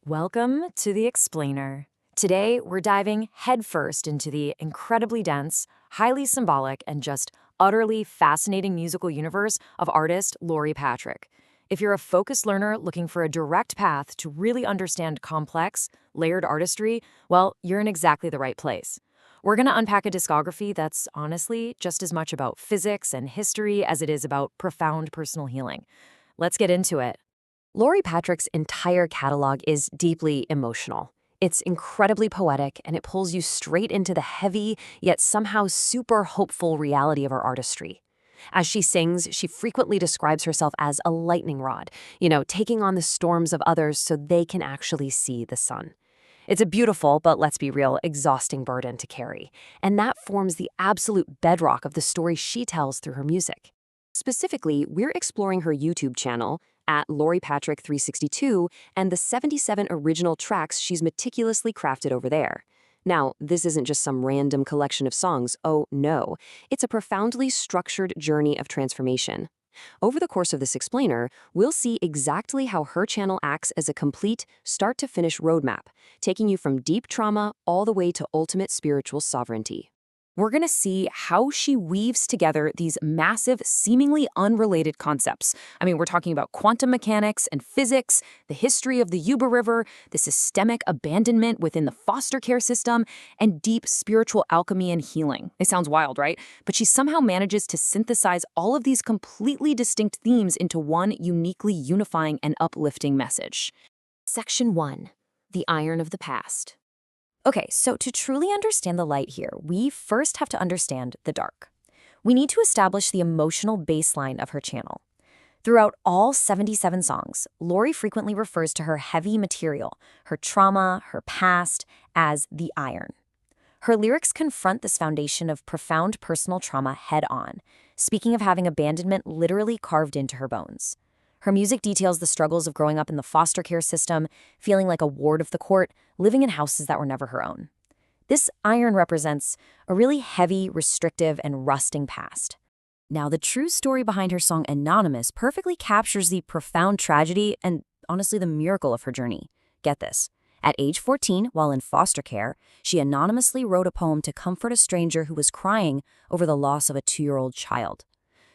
Welcome to The Explainer. Today, we're diving headfirst into the incredibly dense, highly symbolic, and just utterly fascinating musical universe of artist Lori Patrick. If you're a focused learner looking for a direct path to really understand complex, layered artistry, well, you're in exactly the right place. We're going to unpack a discography that's honestly just as much about physics and history as it is about profound personal healing. Let's get into it. Lori Patrick's entire catalog is deeply emotional. It's incredibly poetic, and it pulls you straight into the heavy, yet somehow super hopeful reality of her artistry. As she sings, she frequently describes herself as a lightning rod, taking on the storms of others so they can actually see the sun. It's a beautiful, but let's be real, exhausting burden to carry, and that forms the absolute bedrock of the story she tells through her music. Specifically, we're exploring her YouTube channel, at Lori Patrick 362, and the 77 original tracks she's meticulously crafted over there. Now, this isn't just some random collection of songs, oh no, it's a profoundly structured journey of transformation. Over the course of this explainer, we'll see exactly how her channel acts as a complete, start-to-finish roadmap, taking you from deep trauma all the way to ultimate spiritual sovereignty. We're going to see how she weaves together these massive, seemingly unrelated concepts. We're talking about quantum mechanics and physics, the history of the Yuba River, the systemic abandonment within the foster care system, and deep spiritual alchemy and healing. It sounds wild, right? But she somehow manages to synthesize all of these completely distinct themes into one uniquely unifying and uplifting message. Section 1. The Iron of the Past. Okay, so to truly understand the light here, we first have to understand the dark. We need to establish the emotional baseline of her channel. Throughout all 77 songs, Lori frequently refers to her heavy material, her trauma, her past, as the iron. Her lyrics confront this foundation of profound personal trauma head-on, speaking of having abandonment literally carved into her bones. Her music details the struggles of growing up in the foster care system, feeling like a ward of the court, living in houses that were never her own. This iron represents a really heavy, restrictive, and rusting past. Now, the true story behind her song Anonymous perfectly captures the profound tragedy and, honestly, the miracle of her journey. Get this. At age 14, while in foster care, she anonymously wrote a poem to comfort a stranger who was crying over the loss of a 2-year-old child.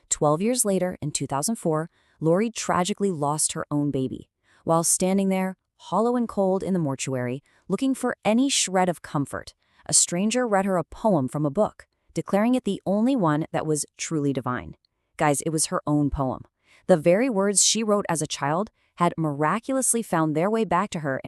12 years later, in 2004, Lori tragically lost her own baby. While standing there, hollow and cold in the mortuary, looking for any shred of comfort, a stranger read her a poem from a book, declaring it the only one that was truly divine. Guys, it was her own poem. The very words she wrote as a child had miraculously found their way back to her